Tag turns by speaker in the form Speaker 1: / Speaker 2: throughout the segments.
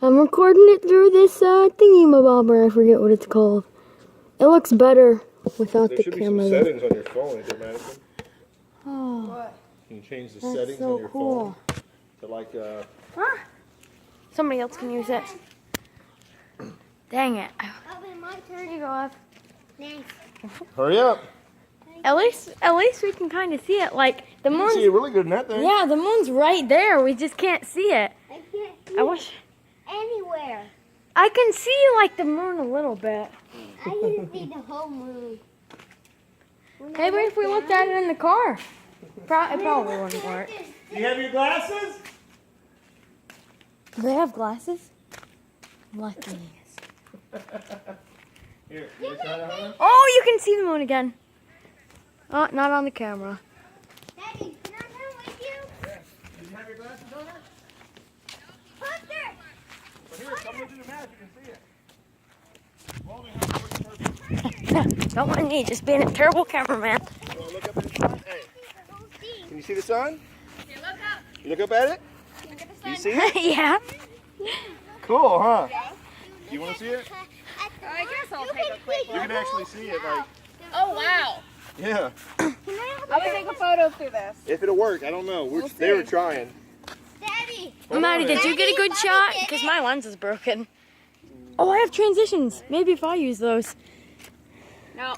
Speaker 1: I'm recording it through this thingy-mabobber. I forget what it's called. It looks better without the camera.
Speaker 2: There should be some settings on your phone, is there, Madison?
Speaker 1: Oh,
Speaker 3: What?
Speaker 2: You can change the settings on your phone to like,
Speaker 1: Huh? Somebody else can use it. Dang it.
Speaker 3: My turn.
Speaker 1: Here you go, Ev.
Speaker 3: Thanks.
Speaker 2: Hurry up.
Speaker 1: At least we can kind of see it. Like the
Speaker 2: You
Speaker 1: moon's.
Speaker 2: can see it really good in that thing.
Speaker 1: Yeah, the moon's right there. We just can't see it.
Speaker 3: I can't see
Speaker 1: I wish.
Speaker 3: anywhere.
Speaker 1: I can see like the moon a little bit.
Speaker 3: I can see the whole moon.
Speaker 1: Maybe if we looked at it in the car, it probably wouldn't work.
Speaker 2: Do you have your glasses?
Speaker 1: Do they have glasses? Lucky.
Speaker 2: Here, you try that one?
Speaker 1: Oh, you can see the moon again. Oh, not on the camera.
Speaker 3: Daddy, can I come with you?
Speaker 2: Yeah. Do you have your glasses on there?
Speaker 3: Hunter!
Speaker 2: Well, here, come into the map, you can see it. Well, we have to look
Speaker 1: Don't mind me, just being a terrible cameraman.
Speaker 2: You want to look up at the sun? Hey,
Speaker 3: The whole thing.
Speaker 2: can you see the sun?
Speaker 3: Here, look up.
Speaker 2: You look up at it?
Speaker 3: Look at the
Speaker 2: Do you see it?
Speaker 1: Yeah.
Speaker 2: Cool, huh? Do you want to see it?
Speaker 3: I guess I'll take a quick
Speaker 2: You can actually see it, like,
Speaker 3: Oh, wow.
Speaker 2: yeah.
Speaker 3: I'm going to take a photo through this.
Speaker 2: If it'll work, I don't know. They were trying.
Speaker 3: Daddy.
Speaker 1: Maddie, did you get a good shot? Because my lens is broken. Oh, I have transitions. Maybe if I use those.
Speaker 3: No,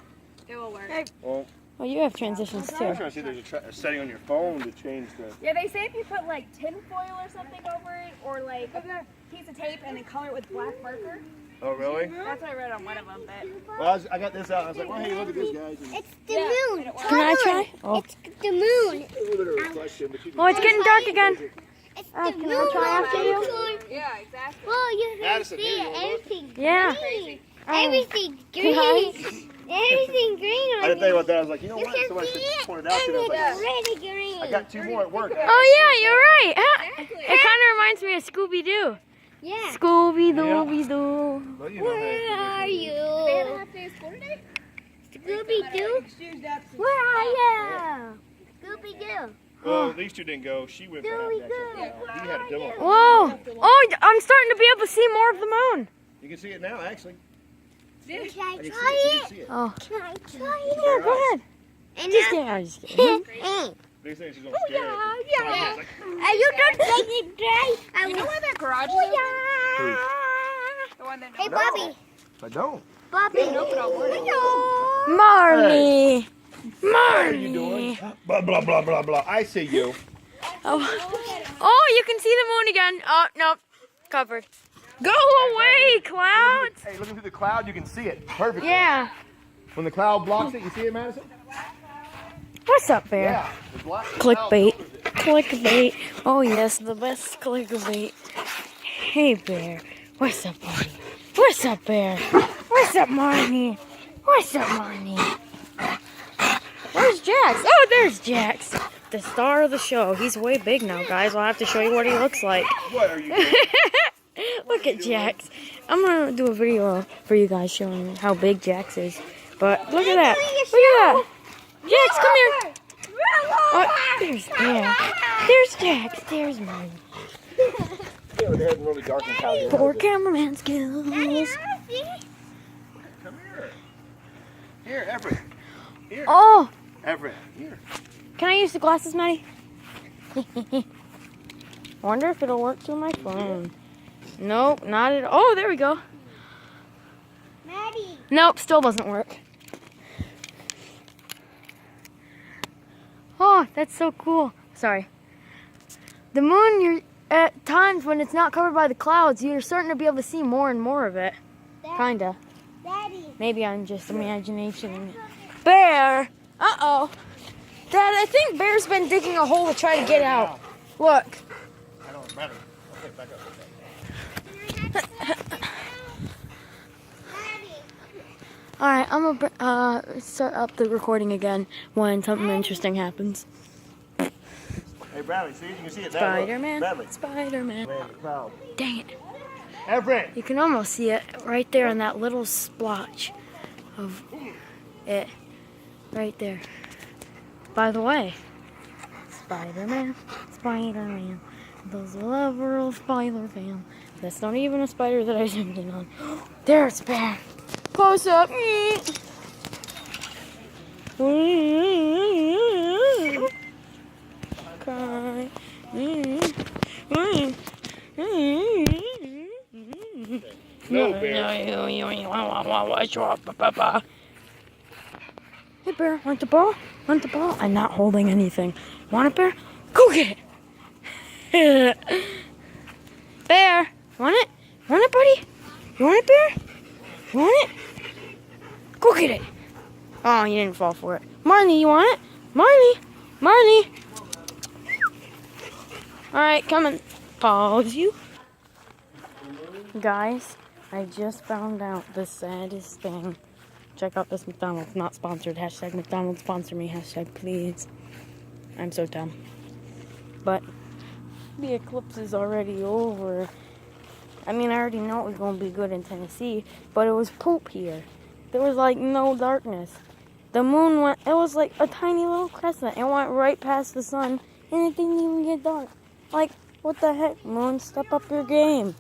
Speaker 3: it will work.
Speaker 2: Well,
Speaker 1: Oh, you have transitions
Speaker 2: I'm
Speaker 1: too.
Speaker 2: trying to see if there's a setting on your phone to change the...
Speaker 4: Yeah, they say if you put like tin foil or something over it, or like a piece of tape and then color it with black marker.
Speaker 2: Oh, really?
Speaker 4: That's what I read on one of them. But
Speaker 2: Well, I got this out. I was like, well, hey, look at this, guys.
Speaker 3: It's the moon.
Speaker 1: Can I try? Oh,
Speaker 3: It's the moon.
Speaker 2: A little bit of reflection, but you can...
Speaker 1: oh it's getting dark again.
Speaker 3: It's
Speaker 1: Oh,
Speaker 3: the
Speaker 1: can I
Speaker 3: moon.
Speaker 1: try after you?
Speaker 4: yeah, exactly.
Speaker 3: Well, you can
Speaker 2: Madison,
Speaker 3: see
Speaker 2: here, you
Speaker 3: it.
Speaker 2: wanna look?
Speaker 3: Everything
Speaker 1: Yeah.
Speaker 3: green.
Speaker 1: Oh.
Speaker 3: Everything
Speaker 1: Can I?
Speaker 3: green. Everything green
Speaker 2: I
Speaker 3: on
Speaker 2: didn't think about that. I was like, you know
Speaker 3: You
Speaker 2: what?
Speaker 3: can
Speaker 2: Somebody
Speaker 3: see
Speaker 2: should
Speaker 3: it.
Speaker 2: point it out to me. I was
Speaker 3: And
Speaker 2: like,
Speaker 3: it's really green.
Speaker 2: I got two more at work.
Speaker 1: Oh yeah, you're right. Huh? It kind of reminds me of Scooby-Doo.
Speaker 3: Yeah.
Speaker 1: Scooby-Doo-Doo.
Speaker 2: Well, you know,
Speaker 3: Where are
Speaker 4: They
Speaker 3: you?
Speaker 4: have a half day of school today?
Speaker 3: Scooby-Doo?
Speaker 4: Excused absence.
Speaker 3: Where are you? Scooby-Doo.
Speaker 2: well, these two didn't go. She went for half
Speaker 3: Scooby-Doo.
Speaker 2: the extra. He had a demo.
Speaker 1: Whoa. Oh, I'm starting to be able to see more of the moon.
Speaker 2: You can see it now, actually.
Speaker 3: Can I
Speaker 2: I can see
Speaker 3: try
Speaker 2: it. You can
Speaker 3: it?
Speaker 2: see it.
Speaker 1: Oh,
Speaker 3: Can I try
Speaker 1: yeah,
Speaker 3: it?
Speaker 1: go ahead.
Speaker 3: And
Speaker 1: Just kidding. I'm just kidding.
Speaker 2: They say she's gonna scare it.
Speaker 3: yeah.
Speaker 2: Like,
Speaker 3: Are you not taking it dry?
Speaker 4: You know where that garage is?
Speaker 3: Yeah.
Speaker 4: The one that
Speaker 3: Hey,
Speaker 2: No.
Speaker 3: Bobby.
Speaker 2: I don't.
Speaker 3: Bobby.
Speaker 1: Marley.
Speaker 2: What are you
Speaker 1: Marley.
Speaker 2: doing? Blah, blah, blah, blah, blah. I see you.
Speaker 1: Oh, you can see the moon again. Oh, no. Covered. Go away, clouds.
Speaker 2: Hey, looking through the cloud, you can see it perfectly.
Speaker 1: Yeah.
Speaker 2: When the cloud blocks it, you see it, Madison?
Speaker 1: What's up, Bear?
Speaker 2: Yeah. The black
Speaker 1: Clickbait.
Speaker 2: cloud filters it.
Speaker 1: Clickbait. Oh, yes, the best clickbait. Hey, Bear. What's up, Marnie? What's up, Bear? What's up, Marnie? What's up, Marnie? Where's Jax? Oh, there's Jax. The star of the show. He's way big now, guys. I'll have to show you what he looks like.
Speaker 2: What are you doing?
Speaker 1: Look at Jax. I'm going to do a video for you guys showing how big Jax is. But look at that. Look at that. Jax, come here. Oh, there's Bear. There's Jax. There's mine.
Speaker 2: Yeah, they had really dark and cloudy.
Speaker 1: Poor cameraman skills.
Speaker 2: Come here. Here, Everett. Here.
Speaker 1: Oh,
Speaker 2: Everett. Here.
Speaker 1: can I use the glasses, Maddie? Wonder if it'll work through my phone. Nope, not at all. Oh, there we go.
Speaker 3: Maddie.
Speaker 1: Nope, still doesn't work. Oh, that's so cool. Sorry. The moon, you're at times when it's not covered by the clouds, you're starting to be able to see more and more of it. Kinda.
Speaker 3: Daddy.
Speaker 1: Maybe I'm just imagination. Bear! Uh-oh. Dad, I think Bear's been digging a hole to try to get out. Look.
Speaker 2: I don't remember. Okay, back up.
Speaker 1: Alright, I'm gonna start up the recording again when something interesting happens.
Speaker 2: Hey, Bradley, see? You can see it now. look.
Speaker 1: Spider-Man.
Speaker 2: Bradley.
Speaker 1: Spider-Man.
Speaker 2: Man, the cloud.
Speaker 1: Dang it.
Speaker 2: Everett.
Speaker 1: You can almost see it right there in that little splotch of it. Right there. By the way, Spider-Man, Spider-Man, Those little spider fan. That's not even a spider that I zoomed in on. There's Bear. Close up. Cry.
Speaker 2: No, Bear.
Speaker 1: Hey, Bear, want the ball? Want the ball? I'm not holding anything. Want it, Bear? Go get it! Bear, want it? Want it, buddy? You want it, Bear? You want it? Go get it! Oh, you didn't fall for it. Marnie, you want it? Marnie! Alright, come and pause you. Guys, I just found out the saddest thing. Check out this McDonald's, not sponsored. Hashtag McDonald's sponsor me. Hashtag please. I'm so dumb. But the eclipse is already over. I mean, I already know it was going to be good in Tennessee, but it was poop here. There was like no darkness. The moon went, it was like a tiny little crescent. It went right past the sun, and it didn't even get dark. Like, what the heck, moon? Step up your game.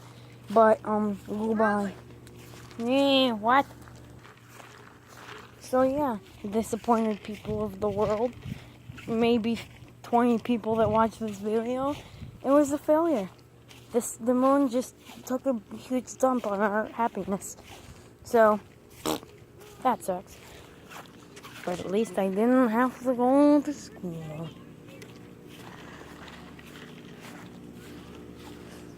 Speaker 1: But, goodbye. Yeah, what? So yeah, disappointed people of the world. Maybe 20 people that watch this video. It was a failure. The moon just took a huge dump on our happiness. So, that sucks. But at least I didn't have to go to school.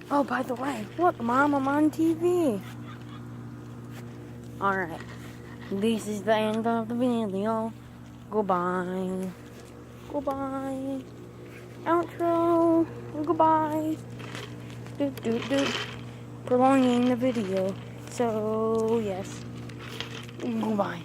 Speaker 1: Oh, by the way, look, Mom, I'm on TV. Alright. This is the end of the video. Goodbye. Goodbye. Outro. Goodbye. Prolonging the video. So, yes. Goodbye.